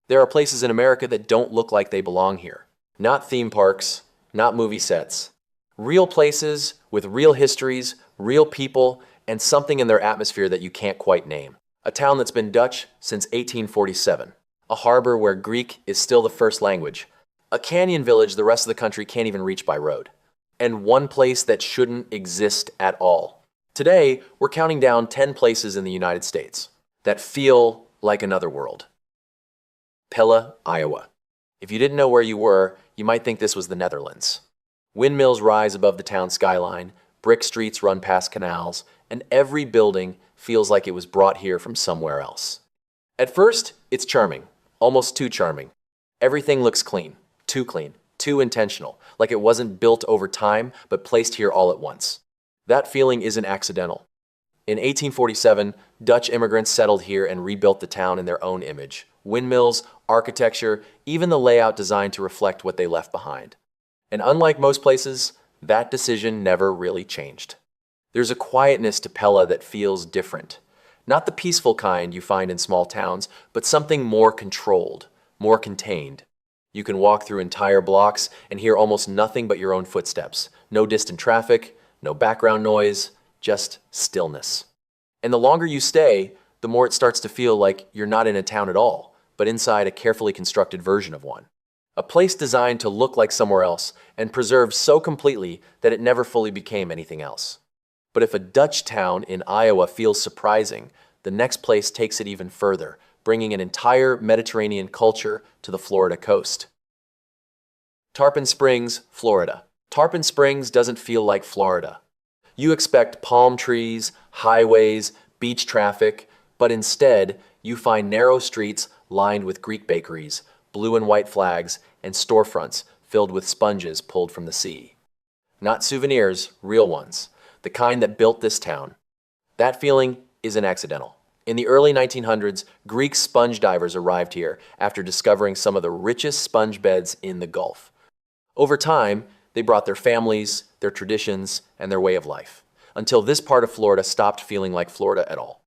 There are places in America that don't look like they belong here. Not theme parks, not movie sets. Real places with real histories, real people, and something in their atmosphere that you can't quite name. A town that's been Dutch since 1847. A harbor where Greek is still the first language. A canyon village the rest of the country can't even reach by road. And one place that shouldn't exist at all. Today, we're counting down 10 places in the United States that feel like another world. Pella, Iowa. If you didn't know where you were, you might think this was the Netherlands. Windmills rise above the town skyline, brick streets run past canals, and every building feels like it was brought here from somewhere else. At first, it's charming, almost too charming. Everything looks clean, too intentional, like it wasn't built over time, but placed here all at once. That feeling isn't accidental. In 1847, Dutch immigrants settled here and rebuilt the town in their own image. Windmills, architecture, even the layout designed to reflect what they left behind. And unlike most places, that decision never really changed. There's a quietness to Pella that feels different. Not the peaceful kind you find in small towns, but something more controlled, more contained. You can walk through entire blocks and hear almost nothing but your own footsteps. No distant traffic, no background noise, just stillness. And the longer you stay, the more it starts to feel like you're not in a town at all, but inside a carefully constructed version of one. A place designed to look like somewhere else and preserved so completely that it never fully became anything else. But if a Dutch town in Iowa feels surprising, the next place takes it even further, bringing an entire Mediterranean culture to the Florida coast. Tarpon Springs, Florida. Tarpon Springs doesn't feel like Florida. You expect palm trees, highways, beach traffic, but instead you find narrow streets lined with Greek bakeries, blue and white flags, and storefronts filled with sponges pulled from the sea. Not souvenirs, real ones, the kind that built this town. That feeling isn't accidental. In the early 1900s, Greek sponge divers arrived here after discovering some of the richest sponge beds in the Gulf. Over time, they brought their families, their traditions, and their way of life, until this part of Florida stopped feeling like Florida at all.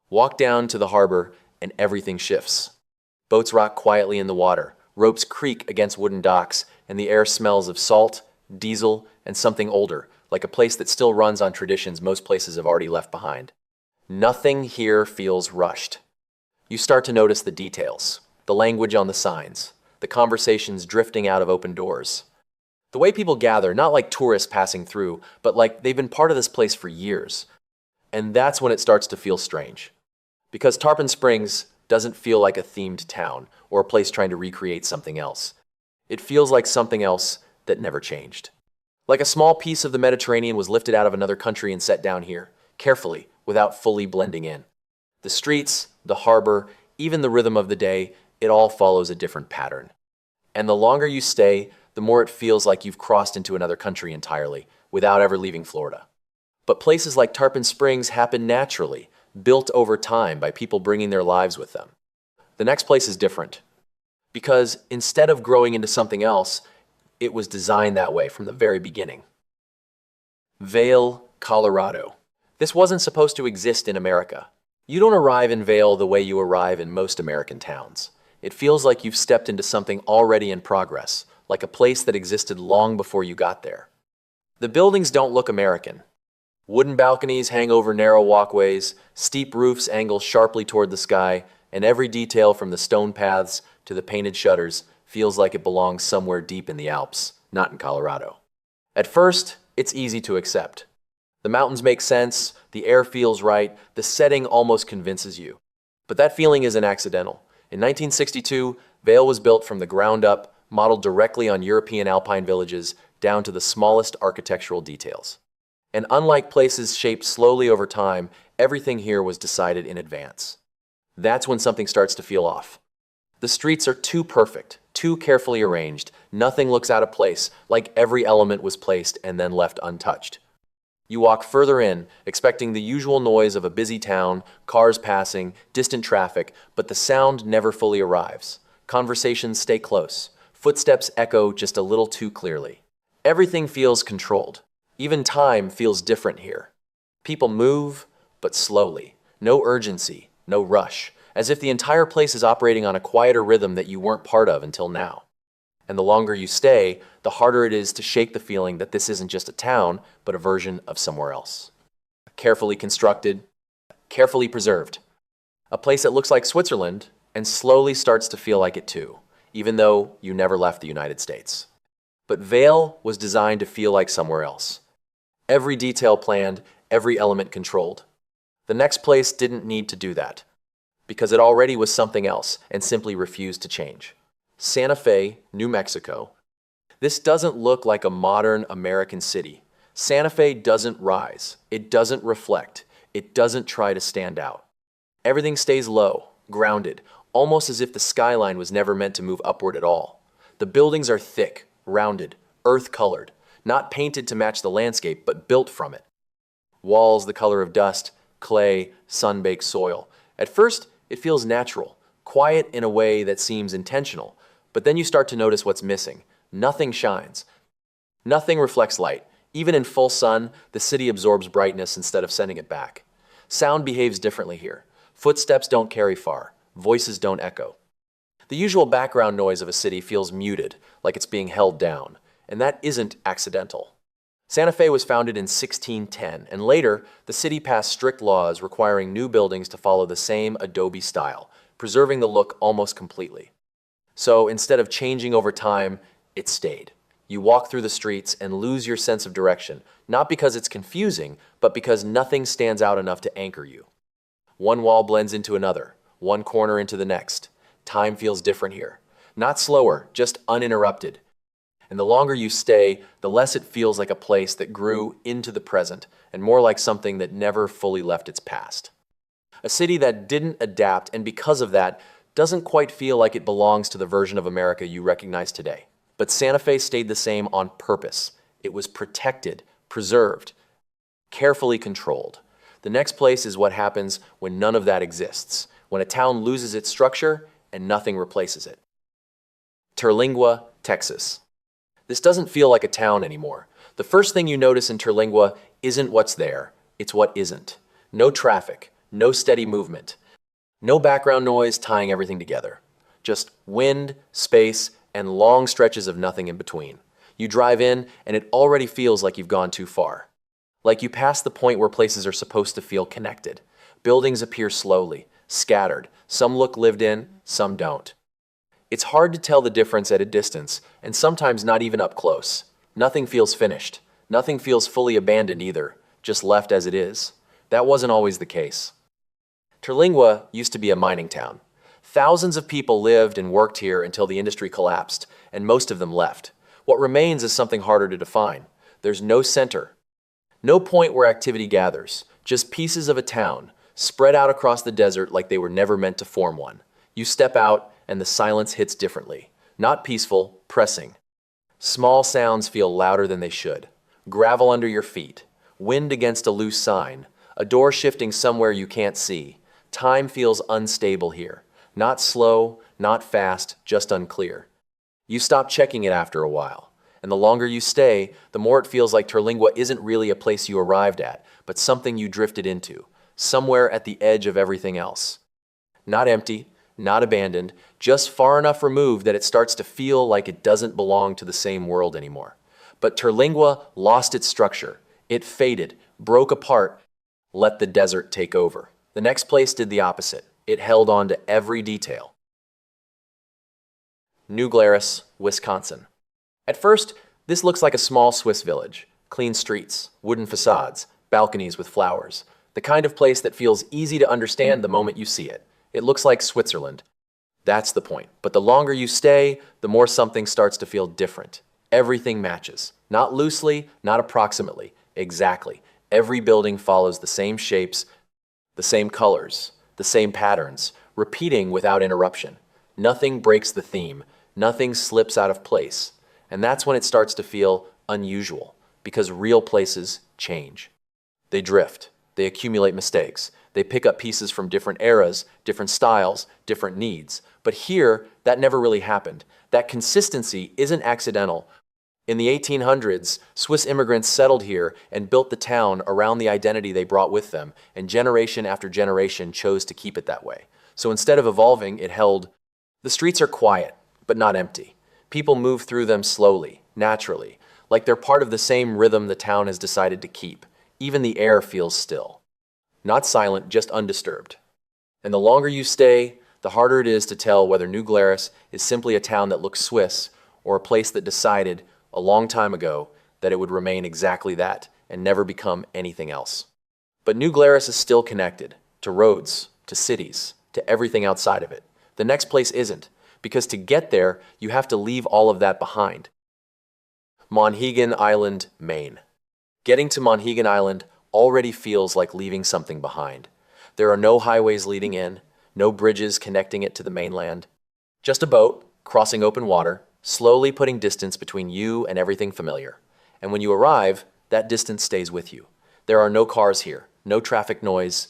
Walk down to the harbor and everything shifts. Boats rock quietly in the water, ropes creak against wooden docks, and the air smells of salt, diesel, and something older, like a place that still runs on traditions most places have already left behind. Nothing here feels rushed. You start to notice the details, the language on the signs, the conversations drifting out of open doors. The way people gather, not like tourists passing through, but like they've been part of this place for years. And that's when it starts to feel strange. Because Tarpon Springs doesn't feel like a themed town or a place trying to recreate something else. It feels like something else that never changed. Like a small piece of the Mediterranean was lifted out of another country and set down here, carefully, without fully blending in. The streets, the harbor, even the rhythm of the day, it all follows a different pattern. And the longer you stay, the more it feels like you've crossed into another country entirely, without ever leaving Florida. But places like Tarpon Springs happen naturally, built over time by people bringing their lives with them. The next place is different, because instead of growing into something else, it was designed that way from the very beginning. Vail, Colorado. This wasn't supposed to exist in America. You don't arrive in Vail the way you arrive in most American towns. It feels like you've stepped into something already in progress, like a place that existed long before you got there. The buildings don't look American. Wooden balconies hang over narrow walkways, steep roofs angle sharply toward the sky, and every detail from the stone paths to the painted shutters feels like it belongs somewhere deep in the Alps, not in Colorado. At first, it's easy to accept. The mountains make sense, the air feels right, the setting almost convinces you. But that feeling isn't accidental. In 1962, Vail was built from the ground up, modeled directly on European alpine villages, down to the smallest architectural details. And unlike places shaped slowly over time, everything here was decided in advance. That's when something starts to feel off. The streets are too perfect, too carefully arranged. Nothing looks out of place, like every element was placed and then left untouched. You walk further in, expecting the usual noise of a busy town, cars passing, distant traffic, but the sound never fully arrives. Conversations stay close. Footsteps echo just a little too clearly. Everything feels controlled. Even time feels different here. People move, but slowly. No urgency, no rush. as if the entire place is operating on a quieter rhythm that you weren't part of until now. And the longer you stay, the harder it is to shake the feeling that this isn't just a town, but a version of somewhere else. Carefully constructed, carefully preserved. A place that looks like Switzerland and slowly starts to feel like it too, even though you never left the United States. But Vail was designed to feel like somewhere else. Every detail planned, every element controlled. The next place didn't need to do that, because it already was something else and simply refused to change. Santa Fe, New Mexico. This doesn't look like a modern American city. Santa Fe doesn't rise. It doesn't reflect. It doesn't try to stand out. Everything stays low, grounded, almost as if the skyline was never meant to move upward at all. The buildings are thick, rounded, earth-colored, not painted to match the landscape, but built from it. Walls the color of dust, clay, sun-baked soil. At first, it feels natural, quiet in a way that seems intentional, but then you start to notice what's missing. Nothing shines. Nothing reflects light. Even in full sun, the city absorbs brightness instead of sending it back. Sound behaves differently here. Footsteps don't carry far. Voices don't echo. The usual background noise of a city feels muted, like it's being held down, and that isn't accidental. Santa Fe was founded in 1610, and later, the city passed strict laws requiring new buildings to follow the same adobe style, preserving the look almost completely. So instead of changing over time, it stayed. You walk through the streets and lose your sense of direction, not because it's confusing, but because nothing stands out enough to anchor you. One wall blends into another, one corner into the next. Time feels different here. Not slower, just uninterrupted. And the longer you stay, the less it feels like a place that grew into the present, and more like something that never fully left its past. A city that didn't adapt, and because of that, doesn't quite feel like it belongs to the version of America you recognize today. But Santa Fe stayed the same on purpose. It was protected, preserved, carefully controlled. The next place is what happens when none of that exists, when a town loses its structure and nothing replaces it. Terlingua, Texas. This doesn't feel like a town anymore. The first thing you notice in Terlingua isn't what's there, it's what isn't. No traffic, no steady movement, no background noise tying everything together. Just wind, space, and long stretches of nothing in between. You drive in, and it already feels like you've gone too far. Like you pass the point where places are supposed to feel connected. Buildings appear slowly, scattered. Some look lived in, some don't. It's hard to tell the difference at a distance, and sometimes not even up close. Nothing feels finished. Nothing feels fully abandoned either, just left as it is. That wasn't always the case. Terlingua used to be a mining town. Thousands of people lived and worked here until the industry collapsed, and most of them left. What remains is something harder to define. There's no center, no point where activity gathers, just pieces of a town, spread out across the desert like they were never meant to form one. You step out, and the silence hits differently. Not peaceful, pressing. Small sounds feel louder than they should. Gravel under your feet, wind against a loose sign, a door shifting somewhere you can't see. Time feels unstable here. Not slow, not fast, just unclear. You stop checking it after a while, and the longer you stay, the more it feels like Terlingua isn't really a place you arrived at, but something you drifted into, somewhere at the edge of everything else. Not empty, not abandoned, just far enough removed that it starts to feel like it doesn't belong to the same world anymore. But Terlingua lost its structure. It faded, broke apart, let the desert take over. The next place did the opposite. It held on to every detail. New Glarus, Wisconsin. At first, this looks like a small Swiss village. Clean streets, wooden facades, balconies with flowers. The kind of place that feels easy to understand the moment you see it. It looks like Switzerland. That's the point. But the longer you stay, the more something starts to feel different. Everything matches. Not loosely, not approximately. Exactly. Every building follows the same shapes, the same colors, the same patterns, repeating without interruption. Nothing breaks the theme. Nothing slips out of place. And that's when it starts to feel unusual, because real places change. They drift. They accumulate mistakes. They pick up pieces from different eras, different styles, different needs. But here, that never really happened. That consistency isn't accidental. In the 1800s, Swiss immigrants settled here and built the town around the identity they brought with them, and generation after generation chose to keep it that way. So instead of evolving, it held, the streets are quiet, but not empty. People move through them slowly, naturally, like they're part of the same rhythm the town has decided to keep. Even the air feels still. Not silent, just undisturbed. And the longer you stay, the harder it is to tell whether New Glarus is simply a town that looks Swiss or a place that decided a long time ago that it would remain exactly that and never become anything else. But New Glarus is still connected to roads, to cities, to everything outside of it. The next place isn't, because to get there, you have to leave all of that behind. Monhegan Island, Maine. Getting to Monhegan Island already feels like leaving something behind. There are no highways leading in, no bridges connecting it to the mainland. Just a boat, crossing open water, slowly putting distance between you and everything familiar. And when you arrive, that distance stays with you. There are no cars here, no traffic noise,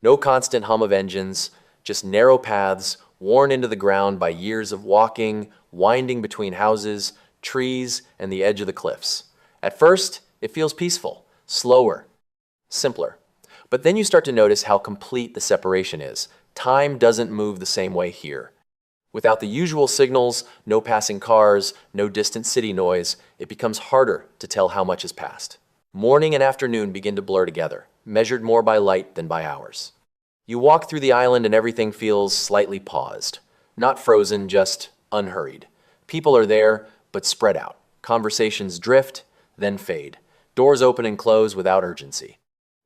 no constant hum of engines, just narrow paths worn into the ground by years of walking, winding between houses, trees, and the edge of the cliffs. At first, it feels peaceful, slower, simpler. But then you start to notice how complete the separation is. Time doesn't move the same way here. Without the usual signals, no passing cars, no distant city noise, it becomes harder to tell how much has passed. Morning and afternoon begin to blur together, measured more by light than by hours. You walk through the island and everything feels slightly paused. Not frozen, just unhurried. People are there, but spread out. Conversations drift, then fade. Doors open and close without urgency.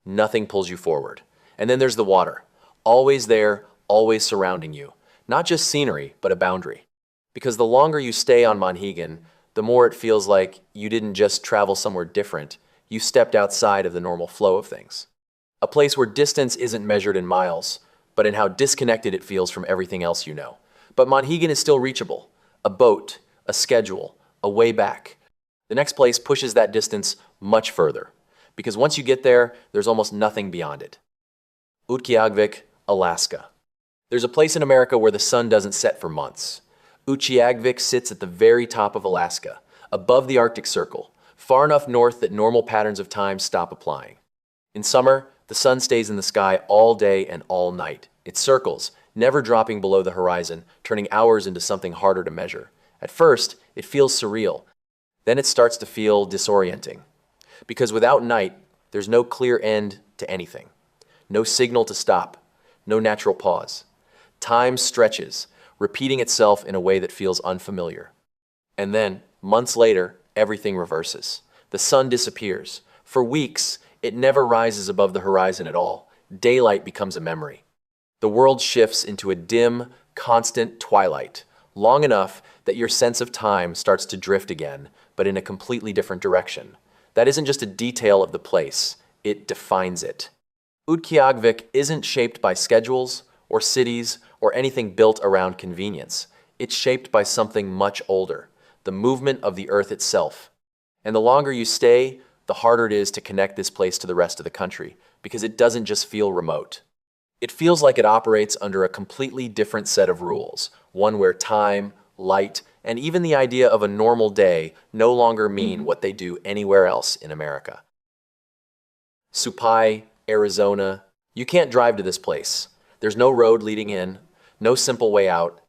Nothing pulls you forward. And then there's the water. Always there, always surrounding you. Not just scenery, but a boundary. Because the longer you stay on Monhegan, the more it feels like you didn't just travel somewhere different, you stepped outside of the normal flow of things. A place where distance isn't measured in miles, but in how disconnected it feels from everything else you know. But Monhegan is still reachable. A boat, a schedule, a way back. The next place pushes that distance much further. Because once you get there, there's almost nothing beyond it. Utqiagvik, Alaska. There's a place in America where the sun doesn't set for months. Utqiagvik sits at the very top of Alaska, above the Arctic Circle, far enough north that normal patterns of time stop applying. In summer, the sun stays in the sky all day and all night. It circles, never dropping below the horizon, turning hours into something harder to measure. At first, it feels surreal. Then it starts to feel disorienting. Because without night, there's no clear end to anything. No signal to stop. No natural pause. Time stretches, repeating itself in a way that feels unfamiliar. And then, months later, everything reverses. The sun disappears. For weeks, it never rises above the horizon at all. Daylight becomes a memory. The world shifts into a dim, constant twilight, long enough that your sense of time starts to drift again, but in a completely different direction. That isn't just a detail of the place, it defines it. Utqiagvik isn't shaped by schedules, or cities, or anything built around convenience. It's shaped by something much older, the movement of the earth itself. And the longer you stay, the harder it is to connect this place to the rest of the country, because it doesn't just feel remote. It feels like it operates under a completely different set of rules, one where time, light, and even the idea of a normal day no longer mean what they do anywhere else in America. Supai, Arizona. You can't drive to this place. There's no road leading in, no simple way out.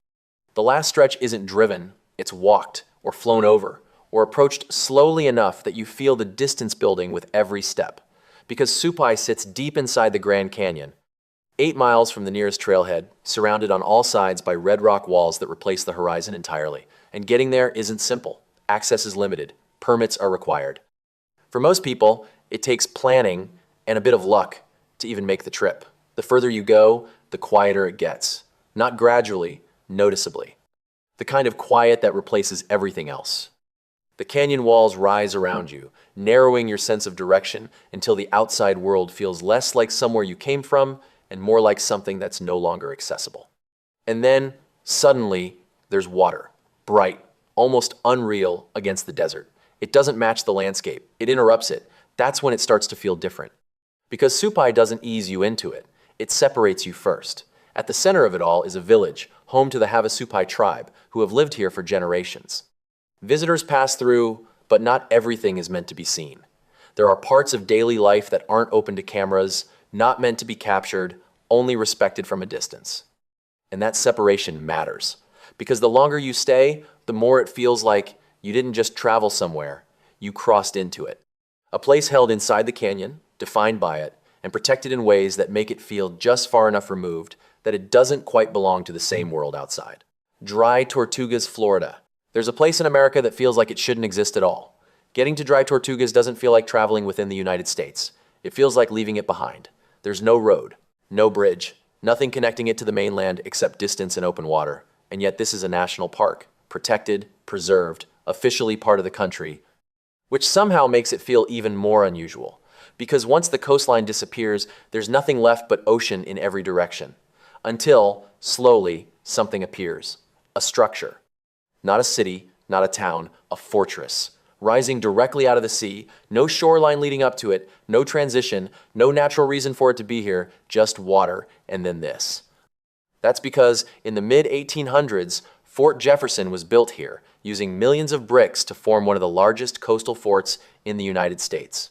The last stretch isn't driven, it's walked, or flown over, or approached slowly enough that you feel the distance building with every step. Because Supai sits deep inside the Grand Canyon, 8 miles from the nearest trailhead, surrounded on all sides by red rock walls that replace the horizon entirely. And getting there isn't simple. Access is limited. Permits are required. For most people, it takes planning and a bit of luck to even make the trip. The further you go, the quieter it gets. Not gradually, noticeably. The kind of quiet that replaces everything else. The canyon walls rise around you, narrowing your sense of direction until the outside world feels less like somewhere you came from and more like something that's no longer accessible. And then, suddenly, there's water. Bright, almost unreal against the desert. It doesn't match the landscape. It interrupts it. That's when it starts to feel different. Because Supai doesn't ease you into it. It separates you first. At the center of it all is a village, home to the Havasupai tribe, who have lived here for generations. Visitors pass through, but not everything is meant to be seen. There are parts of daily life that aren't open to cameras, not meant to be captured, only respected from a distance. And that separation matters. Because the longer you stay, the more it feels like you didn't just travel somewhere, you crossed into it. A place held inside the canyon, defined by it, and protected in ways that make it feel just far enough removed that it doesn't quite belong to the same world outside. Dry Tortugas, Florida. There's a place in America that feels like it shouldn't exist at all. Getting to Dry Tortugas doesn't feel like traveling within the United States. It feels like leaving it behind. There's no road, no bridge, nothing connecting it to the mainland except distance and open water. And yet this is a national park, protected, preserved, officially part of the country, which somehow makes it feel even more unusual. Because once the coastline disappears, there's nothing left but ocean in every direction. Until, slowly, something appears. A structure. Not a city, not a town, a fortress. Rising directly out of the sea, no shoreline leading up to it, no transition, no natural reason for it to be here, just water, and then this. That's because in the mid-1800s, Fort Jefferson was built here, using millions of bricks to form one of the largest coastal forts in the United States.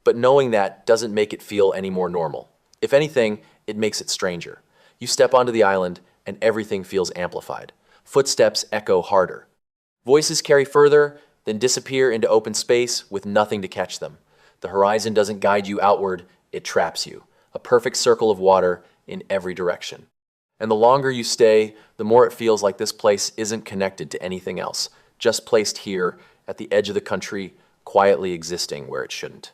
But knowing that doesn't make it feel any more normal. If anything, it makes it stranger. You step onto the island, and everything feels amplified. Footsteps echo harder. Voices carry further, then disappear into open space with nothing to catch them. The horizon doesn't guide you outward, it traps you. A perfect circle of water in every direction. And the longer you stay, the more it feels like this place isn't connected to anything else, just placed here at the edge of the country, quietly existing where it shouldn't.